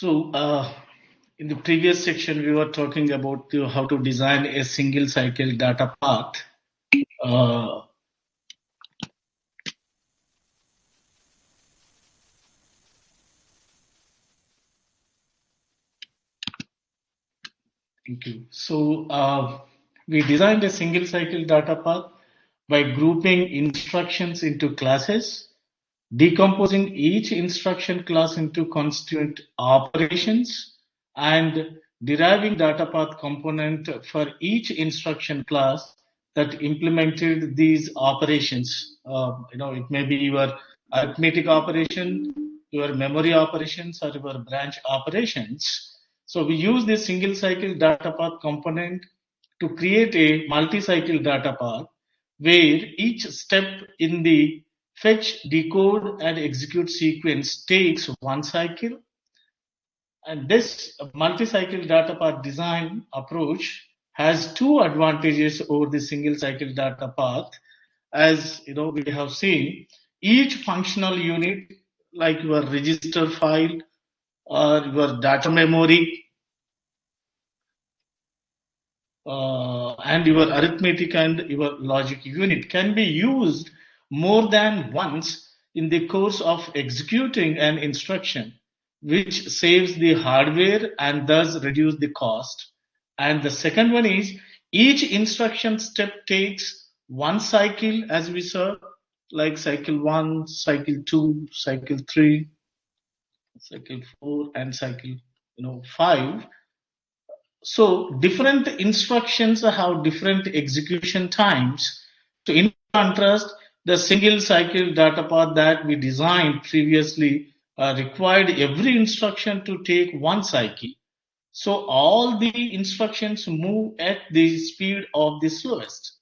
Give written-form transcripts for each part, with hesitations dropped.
So, in the previous section, we were talking about how to design a single cycle data path. Uh, Thank you. So, we designed a single cycle data path by grouping instructions into classes, decomposing each instruction class into constituent operations, and deriving data path component for each instruction class that implemented these operations. It may be your arithmetic operation, your memory operations, or your branch operations. So we use this single cycle data path component to create a multi-cycle data path where each step in the fetch, decode, and execute sequence takes one cycle. And this multi-cycle data path design approach has two advantages over the single cycle data path. As you know, we have seen each functional unit, like your register file or your data memory, and your arithmetic and your logic unit can be used more than once in the course of executing an instruction, which saves the hardware and thus reduce the cost. And the second one is each instruction step takes one cycle, as we saw, like cycle 1, cycle 2, cycle 3, cycle 4, and cycle 5. So different instructions have different execution times. So in contrast, the single cycle data path that we designed previously required every instruction to take one cycle. So all the instructions move at the speed of the slowest.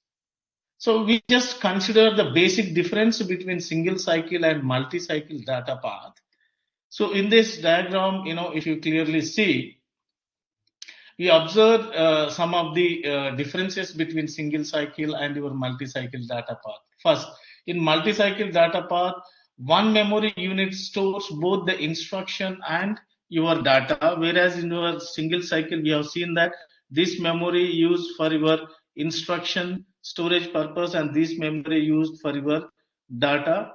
So we just consider the basic difference between single cycle and multi-cycle data path. So in this diagram, if you clearly see, we observe some of the differences between single cycle and your multi-cycle data path. First, in multi-cycle data path, one memory unit stores both the instruction and your data, whereas in your single cycle, we have seen that this memory used for your instruction storage purpose and this memory used for your data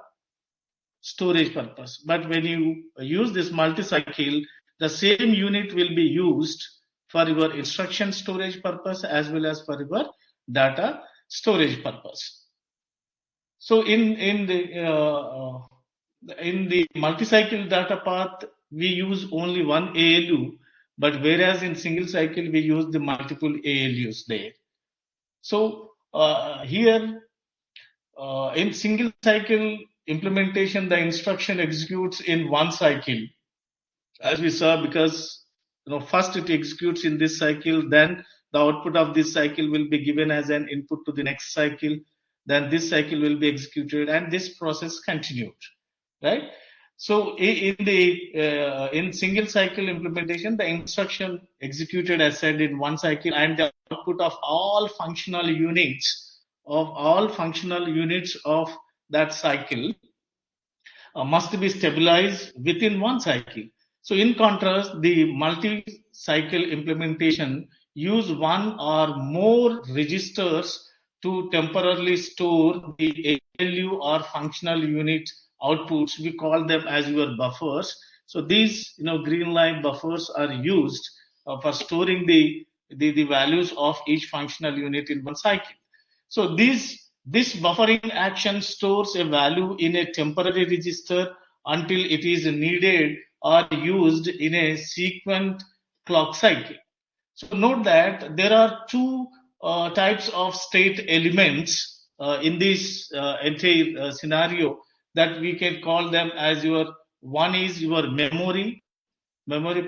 storage purpose. But when you use this multi-cycle, the same unit will be used for your instruction storage purpose as well as for your data storage purpose. So in the multi-cycle data path, we use only one ALU, but whereas in single cycle we use the multiple ALUs there. So here in single cycle implementation, the instruction executes in one cycle, as we saw, because first it executes in this cycle, then the output of this cycle will be given as an input to the next cycle, then this cycle will be executed, and this process continued, right? So in single cycle implementation, the instruction executed as said in one cycle, and the output of all functional units of that cycle must be stabilized within one cycle. So in contrast, the multi-cycle implementation use one or more registers to temporarily store the ALU or functional unit outputs. We call them as your buffers. So these green line buffers are used for storing the values of each functional unit in one cycle. So this buffering action stores a value in a temporary register until it is needed or used in a sequent clock cycle. So note that there are two types of state elements in this entire scenario that we can call them as one is your memory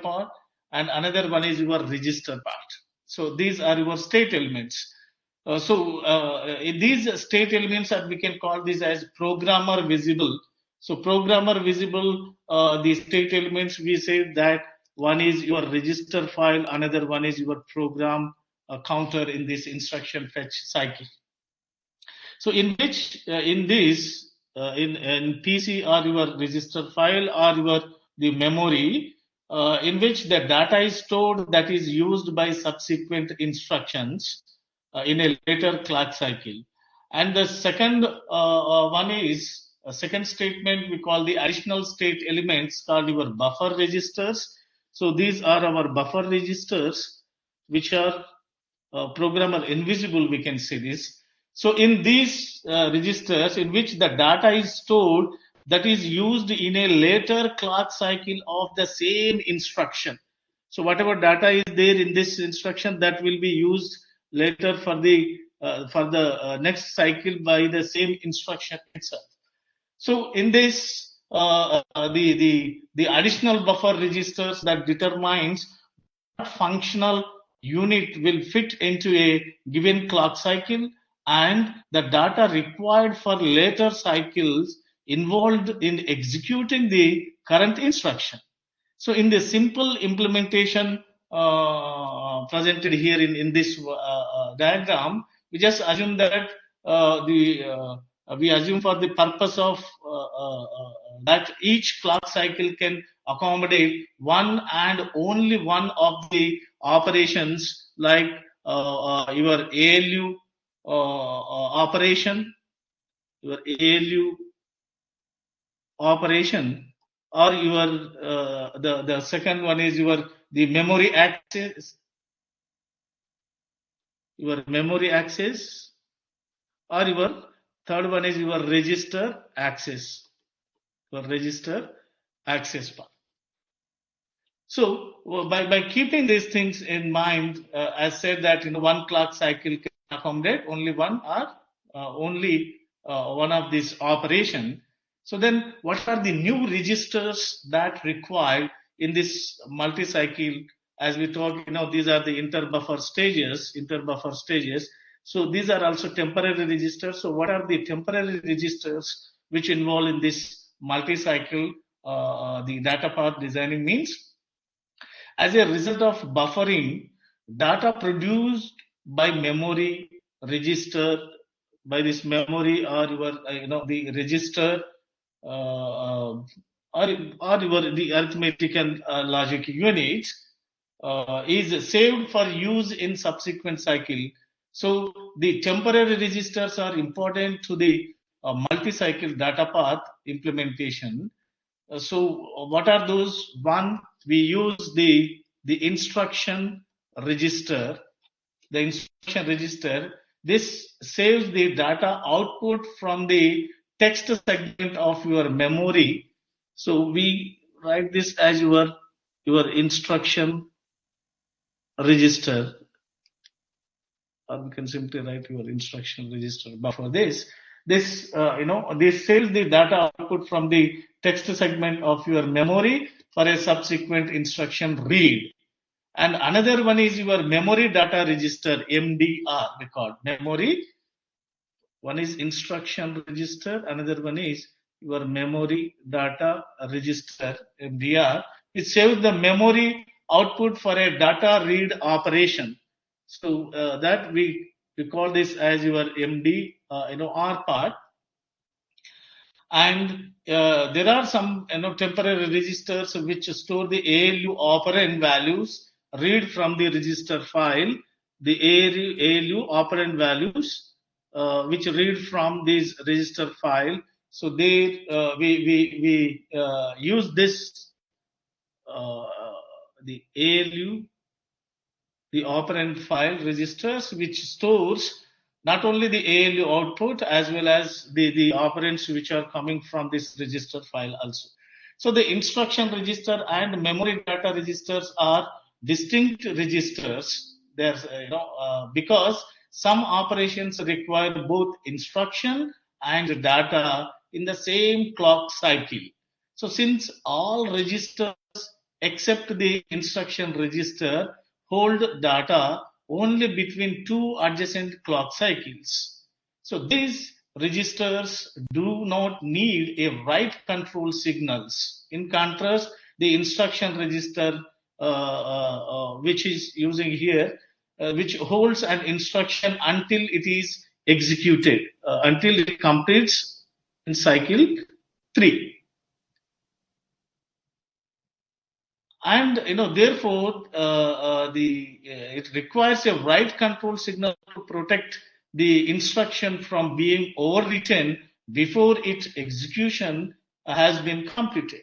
part, and another one is your register part. So these are your state elements. In these state elements that we can call this as programmer visible. So programmer visible, the state elements, we say that one is your register file, another one is your program counter in this instruction fetch cycle. So in PC or your register file or the memory, in which the data is stored that is used by subsequent instructions in a later clock cycle. And the second one is a second statement we call the additional state elements called your buffer registers. So these are our buffer registers, which are programmer invisible, we can say this. So in these registers in which the data is stored that is used in a later clock cycle of the same instruction. So whatever data is there in this instruction that will be used later for the next cycle by the same instruction itself. So in this, the additional buffer registers that determines what functional unit will fit into a given clock cycle and the data required for later cycles involved in executing the current instruction. So in the simple implementation presented here in this diagram, we just assume that we assume for the purpose of that each clock cycle can accommodate one and only one of the operations, like your ALU operation, your ALU operation, or your the second one is the memory access, or your third one is your register access, part. So by keeping these things in mind, as said that one clock cycle can accommodate only one or only one of these operation. So then what are the new registers that required in this multi-cycle? As we talk, these are the inter-buffer stages. So these are also temporary registers. So what are the temporary registers which involve in this multi-cycle the data path designing means? As a result of buffering, data produced by memory register, by this memory or your the register or your the arithmetical logic units is saved for use in subsequent cycle. So the temporary registers are important to the multi-cycle data path implementation. So what are those? One, we use the instruction register. The instruction register, this saves the data output from the text segment of your memory. So we write this as your instruction register, or we can simply write your instruction register buffer. This saves the data output from the text segment of your memory for a subsequent instruction read. And another one is your memory data register, MDR record. Memory, one is instruction register, another one is your memory data register, MDR. It saves the memory output for a data read operation. So that we call this as your MD, R part. And there are some temporary registers which store the ALU operand values, read from the register file, the ALU operand values which read from this register file. So they we use this the ALU, the operand file registers, which stores not only the ALU output as well as the operands which are coming from this register file also. So the instruction register and memory data registers are distinct registers. There's because some operations require both instruction and data in the same clock cycle. So since all registers except the instruction register hold data only between two adjacent clock cycles. So these registers do not need a write control signals. In contrast, the instruction register, which is using here, which holds an instruction until it is executed, until it completes in cycle 3. And therefore, it requires a write control signal to protect the instruction from being overwritten before its execution has been completed.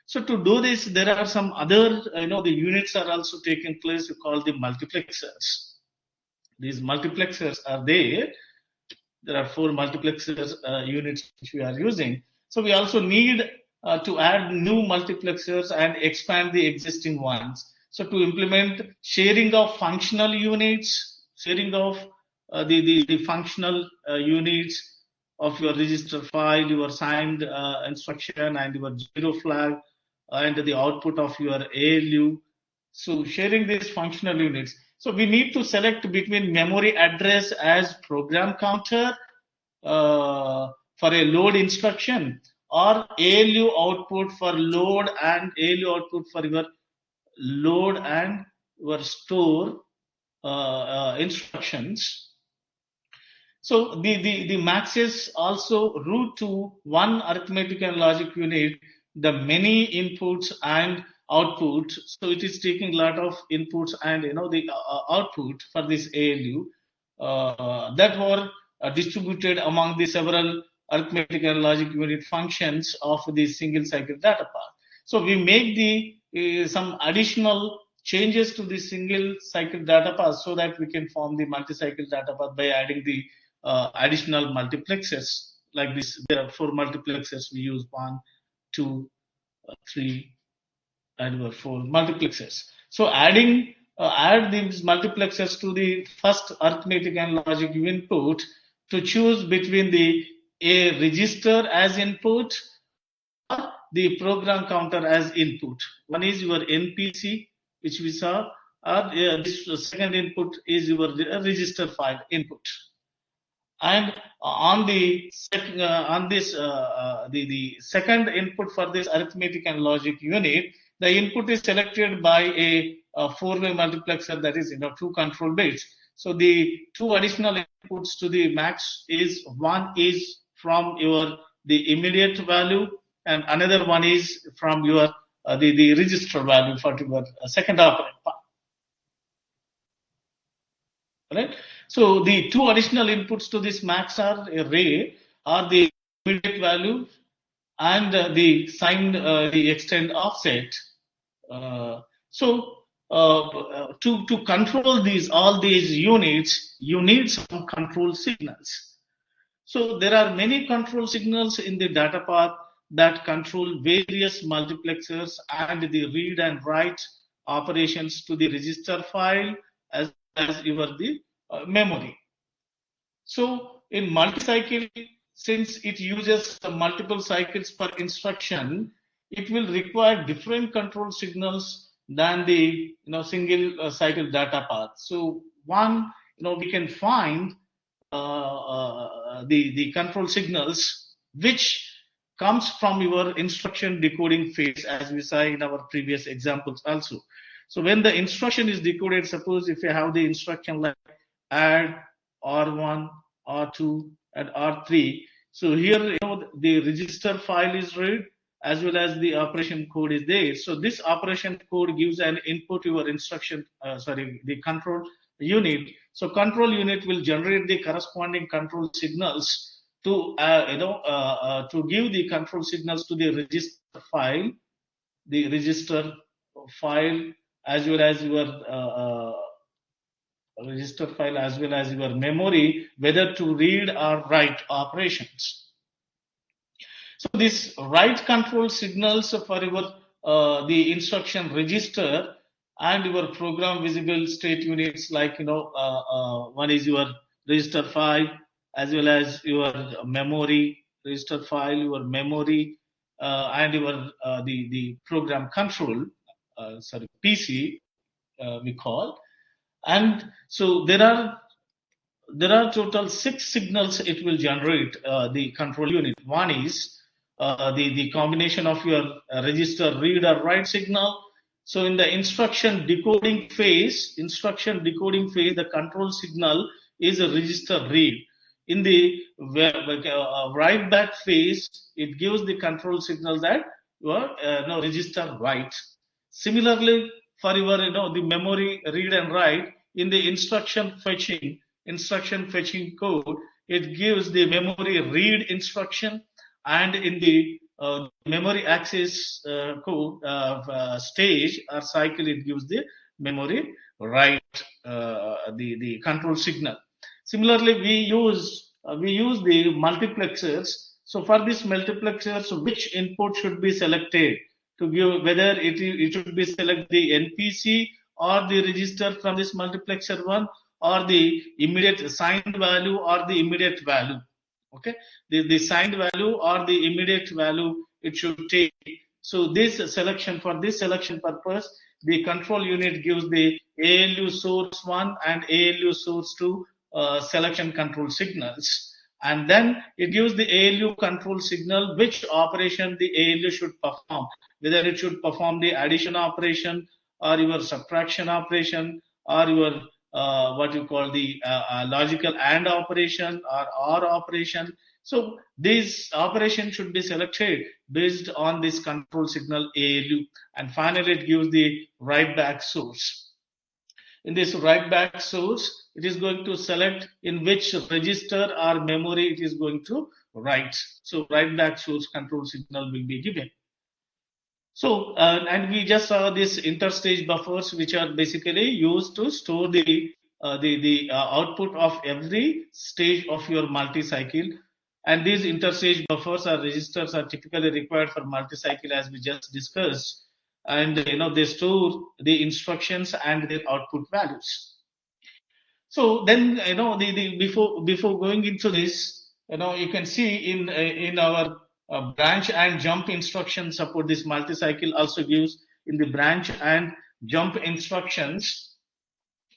So to do this, there are some other, the units are also taking place called the multiplexers. These multiplexers are there. There are 4 multiplexers units which we are using. So we also need to add new multiplexers and expand the existing ones. So to implement sharing of functional units, sharing of the functional units of your register file, your signed instruction and your zero flag and the output of your ALU. So sharing these functional units. So we need to select between memory address as program counter for a load instruction, or ALU output for load and ALU output for your load and your store instructions. So the maxes also route to one arithmetic and logic unit, the many inputs and outputs. So it is taking a lot of inputs and the output for this ALU that were distributed among the several arithmetic and logic unit functions of the single cycle data path. So we make the some additional changes to the single cycle data path so that we can form the multi-cycle data path by adding the additional multiplexers like this. There are 4 multiplexers. We use 1, 2, 3, and 4 multiplexers. So add these multiplexers to the first arithmetic and logic input to choose between a register as input or the program counter as input. One is your NPC, which we saw, or this second input is your register file input. And on the second input for this arithmetic and logic unit, the input is selected by a 4-way multiplexer, that is 2 control bits. So the 2 additional inputs to the max is, one is from the immediate value and another one is from your the register value for your second operand part. Right? So the 2 additional inputs to this max array are the immediate value and the signed the extend offset. To control all these units, you need some control signals. So there are many control signals in the data path that control various multiplexers and the read and write operations to the register file as the memory. So in multi-cycle, since it uses multiple cycles per instruction, it will require different control signals than the single cycle data path. So one, we can find the control signals which comes from your instruction decoding phase, as we saw in our previous examples also. So when the instruction is decoded, suppose if you have the instruction like add R1, R2, and R3. So here, the register file is read as well as the operation code is there. So this operation code gives an input to your instruction, the control unit. So control unit will generate the corresponding control signals to, to give the control signals to the register file as well as your register file as well as your memory, whether to read or write operations. So this write control signals for your the instruction register and your program visible state units, like one is your register file as well as your memory register file, your memory and your the program control PC we call. And so there are total 6 signals it will generate, the control unit. One is the combination of your register read or write signal. So in the instruction decoding phase, the control signal is a register read. In the write back phase, it gives the control signal that you are register write. Similarly, for your the memory read and write, in the instruction fetching code, it gives the memory read instruction, and in the memory access code stage or cycle, it gives the memory write the control signal. Similarly, we use the multiplexers. So for this multiplexers, which input should be selected to give, whether it should be select the NPC or the register from this multiplexer one, or the immediate signed value or the immediate value. Okay, the signed value or the immediate value it should take. So this selection, for this selection purpose, the control unit gives the ALU source 1 and ALU source 2 selection control signals, and then it gives the ALU control signal which operation the ALU should perform, whether it should perform the addition operation or your subtraction operation or your what you call the logical AND operation or OR operation. So this operation should be selected based on this control signal ALU, and finally it gives the write back source. In this write back source, it is going to select in which register or memory it is going to write. So write back source control signal will be given. So, and we just saw these interstage buffers, which are basically used to store the output of every stage of your multi-cycle. And these interstage buffers or registers are typically required for multi-cycle, as we just discussed. And they store the instructions and their output values. So then the before going into this, you can see in our branch and jump instruction support, this multi-cycle also gives in the branch and jump instructions.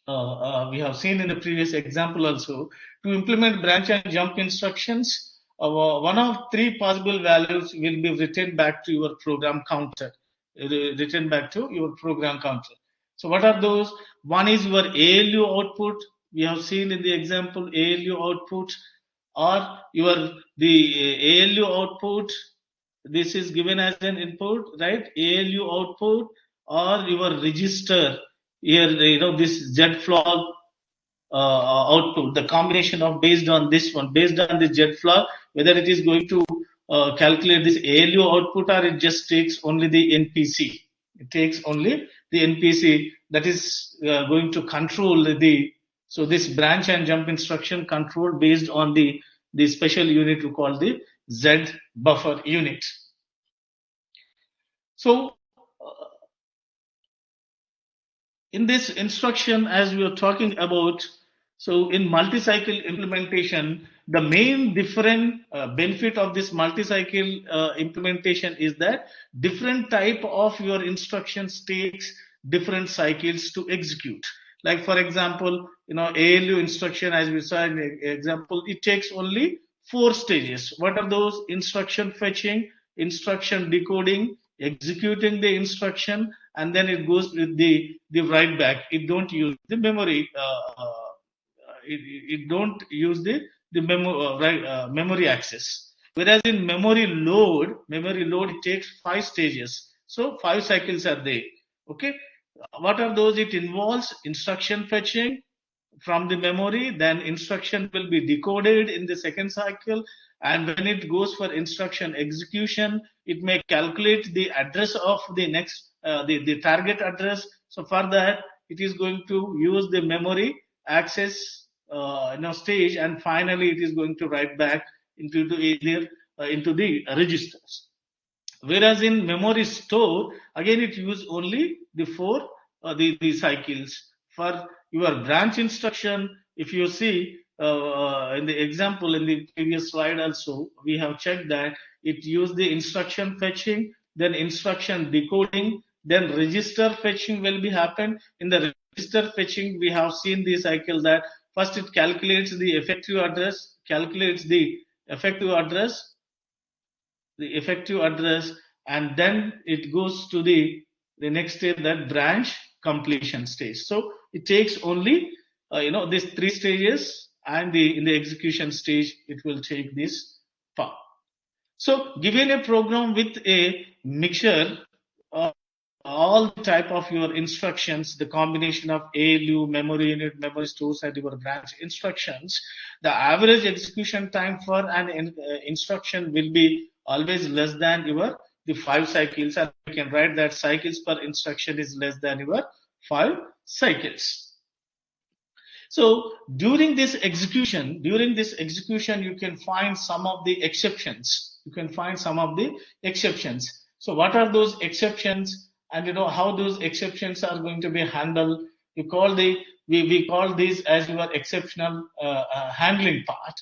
We have seen in the previous example also, to implement branch and jump instructions, one of three possible values will be written back to your program counter. So what are those? One is your ALU output. We have seen in the example ALU output, or the ALU output. This is given as an input, right? ALU output, or your register here. This Z flag output. The combination of based on this Z flag, whether it is going to calculate this ALU output or it just takes only the NPC. It takes only the NPC that is going to control so this branch and jump instruction control based on the special unit we call the Z buffer unit. So in this instruction, as we are talking about, so in multi-cycle implementation, the main different benefit of this multi-cycle implementation is that different type of your instructions takes different cycles to execute. Like for example, ALU instruction, as we saw in the example, it takes only 4 stages. What are those? Instruction fetching, instruction decoding, executing the instruction, and then it goes with the write back. It don't use the memory. It don't use the memory access. Whereas in memory load, it takes 5 stages. So 5 cycles are there. Okay. What are those? It involves instruction fetching from the memory, then instruction will be decoded in the second cycle, and when it goes for instruction execution, it may calculate the address of the next the target address. So for that, it is going to use the memory access stage, and finally it is going to write back into the registers. Whereas in memory store, again it use only the 4 the cycles. For your branch instruction, if you see in the example in the previous slide also, we have checked that it used the instruction fetching, then instruction decoding, then register fetching will be happen. In the register fetching, we have seen the cycle that first it calculates the effective address, and then it goes to the next stage, that branch completion stage. So it takes only these 3 stages, and in the execution stage it will take this part. So given a program with a mixture of all the type of your instructions, the combination of ALU, memory unit, memory stores, and your branch instructions, the average execution time for an instruction will be always less than your the 5 cycles, and you can write that cycles per instruction is less than your 5 cycles. So during this execution, you can find some of the exceptions. So what are those exceptions, and how those exceptions are going to be handled? We call these as your exceptional handling part.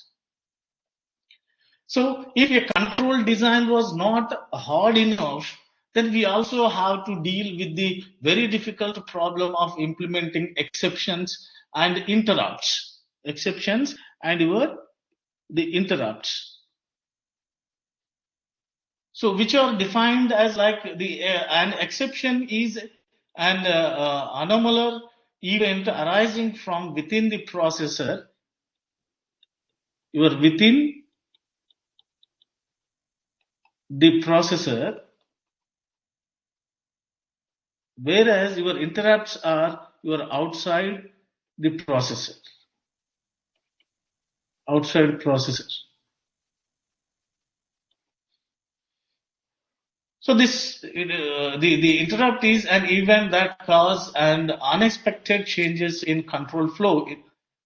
So if a control design was not hard enough, then we also have to deal with the very difficult problem of implementing exceptions and interrupts. The interrupts. So which are defined as like an exception is an anomalous event arising from within the processor. You are within the processor, whereas your interrupts are outside the processor. So this the interrupt is an event that causes an unexpected changes in control flow.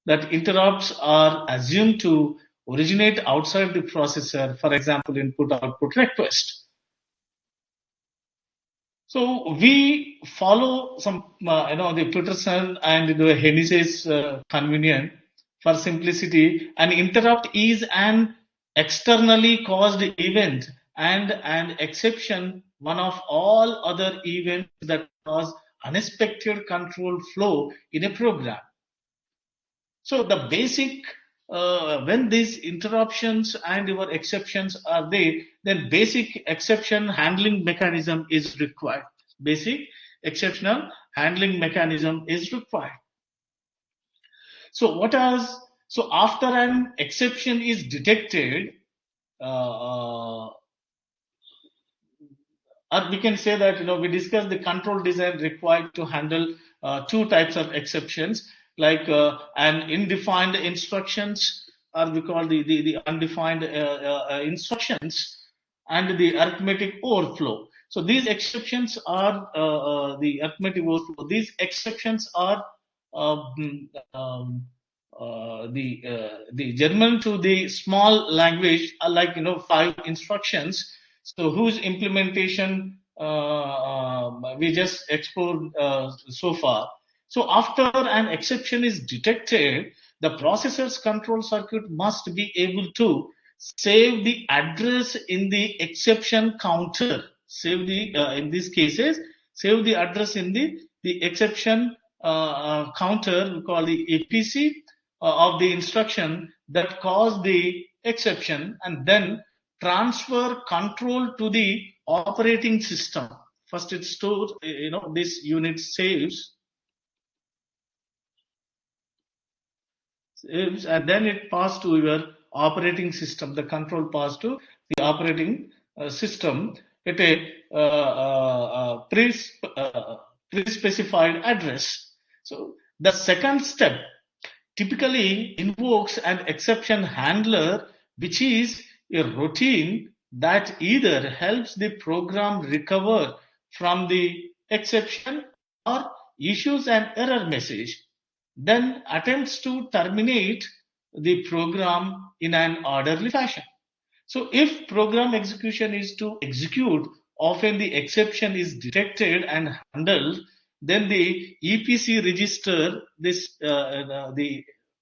That interrupts are assumed to originate outside the processor, for example, input-output request. So we follow some, the Peterson and the Henise's convenient for simplicity. An interrupt is an externally caused event and an exception, one of all other events that cause unexpected control flow in a program. So the basic, when these interruptions and your exceptions are there, then basic exception handling mechanism is required. Basic exceptional handling mechanism is required. So after an exception is detected, or we can say that we discussed the control design required to handle two types of exceptions, like an undefined instructions, or we call the undefined instructions, and the arithmetic overflow. So these exceptions are the arithmetic overflow. These exceptions are the German to the small language are like 5 instructions. So whose implementation we just explored so far. So after an exception is detected, the processor's control circuit must be able to save the address in the exception counter. In these cases, save the address in the exception counter, we call the APC of the instruction that caused the exception, and then transfer control to the operating system. First it stores, this unit saves, and then it passes to your operating system. The control passes to the operating system at a pre-specified address. So the second step typically invokes an exception handler, which is a routine that either helps the program recover from the exception or issues an error message, then attempts to terminate the program in an orderly fashion. So if program execution is to execute, often the exception is detected and handled, then the EPC register, the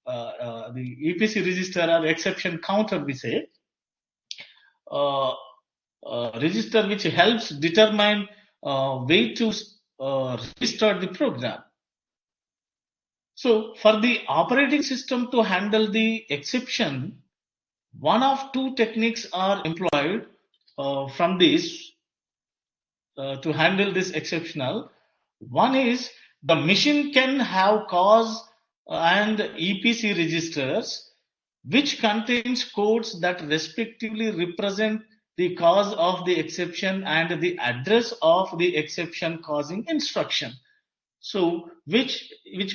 EPC register or exception counter, we say, register which helps determine way to restart the program. So for the operating system to handle the exception, one of two techniques are employed from this to handle this exceptional. One is the machine can have cause and EPC registers which contains codes that respectively represent the cause of the exception and the address of the exception causing instruction. So which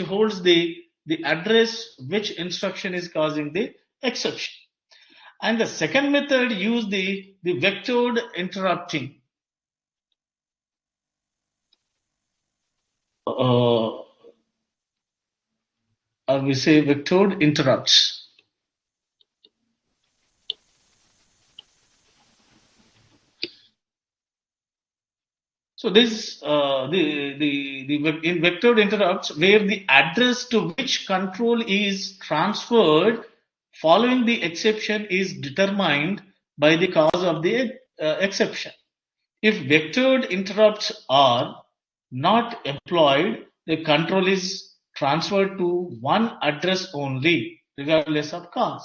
holds the address which instruction is causing the exception. And the second method use the vectored interrupting. Or we say vectored interrupts. So this in vectored interrupts where the address to which control is transferred following the exception is determined by the cause of the exception. If vectored interrupts are not employed, the control is transferred to one address only, regardless of cause.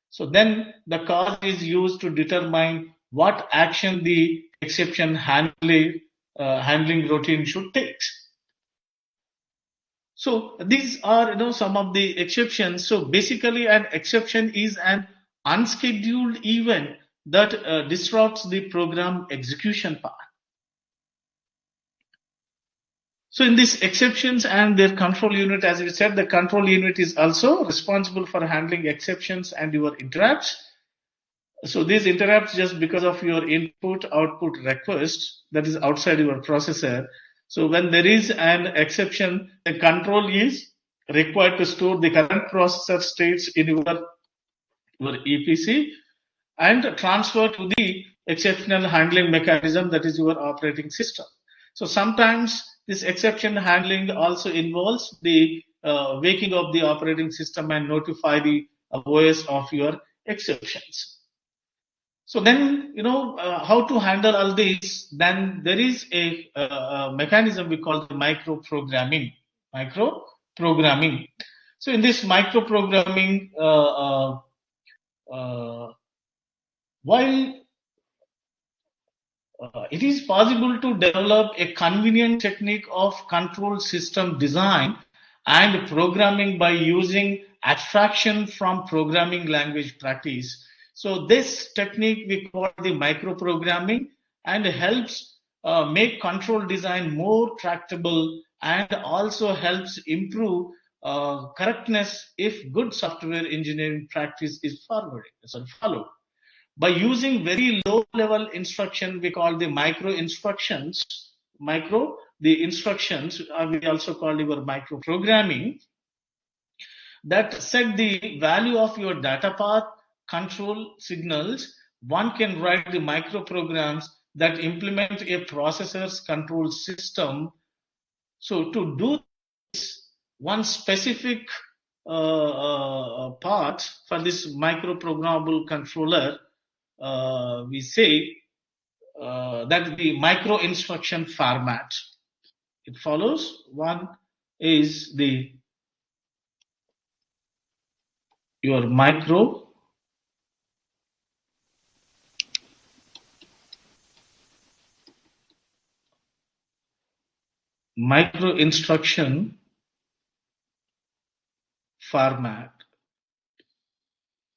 So then the cause is used to determine what action the exception handling routine should take. So these are some of the exceptions. So basically, an exception is an unscheduled event that disrupts the program execution path. So in these exceptions and their control unit, as we said, the control unit is also responsible for handling exceptions and your interrupts. So these interrupts just because of your input output request that is outside your processor. So when there is an exception, the control is required to store the current processor states in your EPC and transfer to the exceptional handling mechanism that is your operating system. So sometimes this exception handling also involves the waking up the operating system and notify the OS of your exceptions. So then, how to handle all this? Then there is a mechanism we call the microprogramming. Microprogramming. So in this microprogramming, while it is possible to develop a convenient technique of control system design and programming by using abstraction from programming language practice. So this technique we call the microprogramming and helps make control design more tractable and also helps improve correctness if good software engineering practice is followed. By using very low level instruction, we call the micro instructions. The instructions we also call your microprogramming that set the value of your data path control signals. One can write the microprograms that implement a processor's control system. So to do this, one specific part for this microprogrammable controller, we say that the micro instruction format it follows. One is your micro instruction format.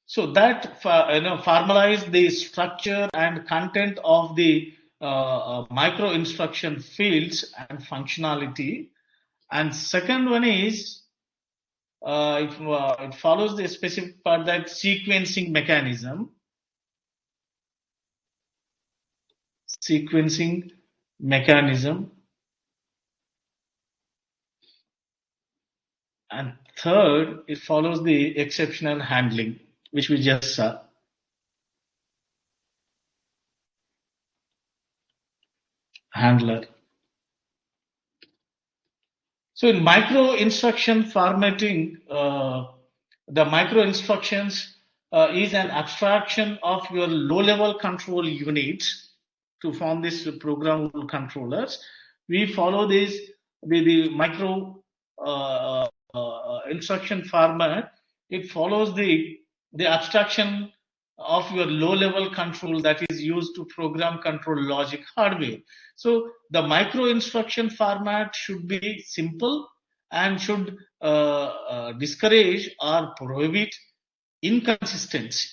So that formalize the structure and content of the micro instruction fields and functionality. And second one is it follows the specific part that sequencing mechanism. And third, it follows the exceptional handling, which we just saw. Handler. So in micro instruction formatting, the micro instructions is an abstraction of your low-level control units to form these programmable controllers. We follow this the micro instruction format. It follows the abstraction of your low-level control that is used to program control logic hardware. So the micro instruction format should be simple and should discourage or prohibit inconsistency.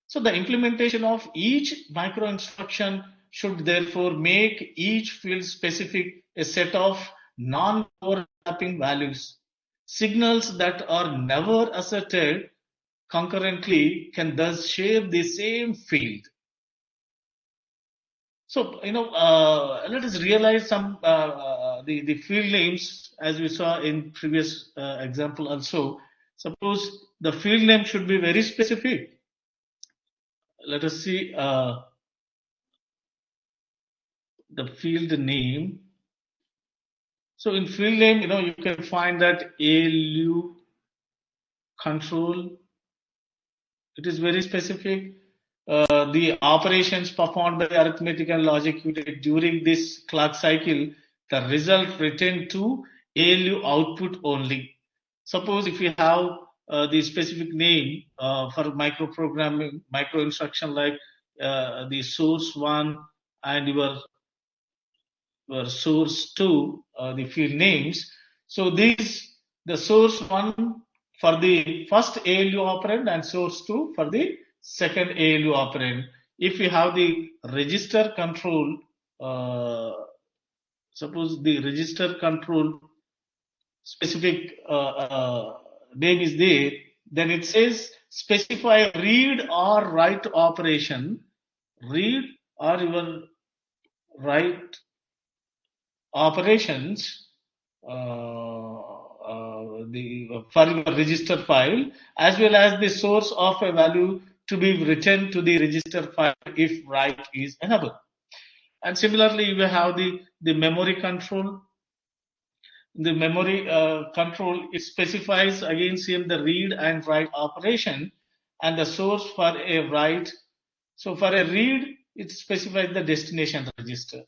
So the implementation of each micro instruction should therefore make each field specific a set of non-overlapping values. Signals that are never asserted concurrently can thus share the same field. So, let us realize some the field names as we saw in previous example also. Suppose the field name should be very specific. Let us see the field name. So in field name, you can find that ALU control. It is very specific. The operations performed by the arithmetic and logic unit during this clock cycle, the result returned to ALU output only. Suppose if you have the specific name for microprogramming, micro instruction like the source one and your source two, the field names. So the source one for the first ALU operand and source two for the second ALU operand. If you have the register control, suppose the register control specific name is there, then it says specify read or write operation, read or even write operations for your register file, as well as the source of a value to be returned to the register file if write is enabled. And similarly, you have the memory control. The memory control, it specifies again same the read and write operation and the source for a write. So for a read, it specifies the destination register.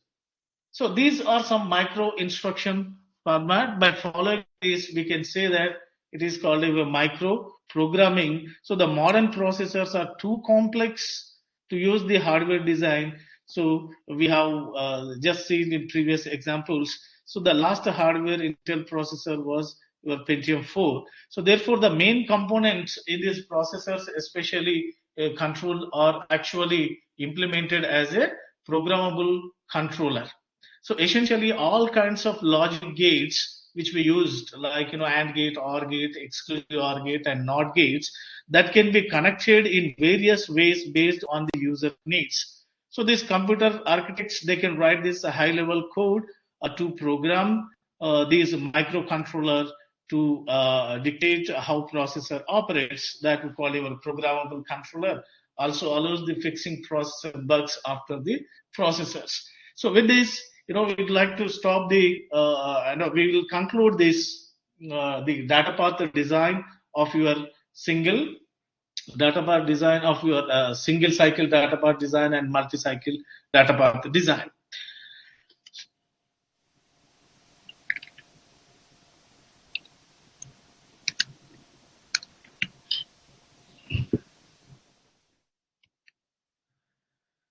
So these are some micro instruction format. By following this, we can say that it is called a micro programming. So the modern processors are too complex to use the hardware design. So we have just seen in previous examples. So the last hardware Intel processor was your Pentium 4. So therefore, the main components in these processors, especially control, are actually implemented as a programmable controller. So essentially, all kinds of logic gates which we used, like AND gate, OR gate, exclusive OR gate, and NOT gates, that can be connected in various ways based on the user needs. So these computer architects, they can write this high-level code to program these microcontrollers to dictate how processor operates. That we call your programmable controller. Also allows the fixing processor bugs after the processors. So with this, we'd like to stop the, we will conclude this, the data path design of your single data path design of your single cycle data path design and multi-cycle data path design.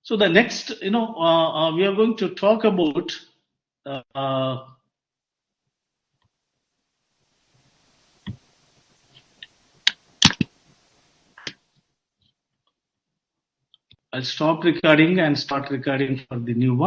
So the next, we are going to talk about I'll stop recording and start recording for the new one.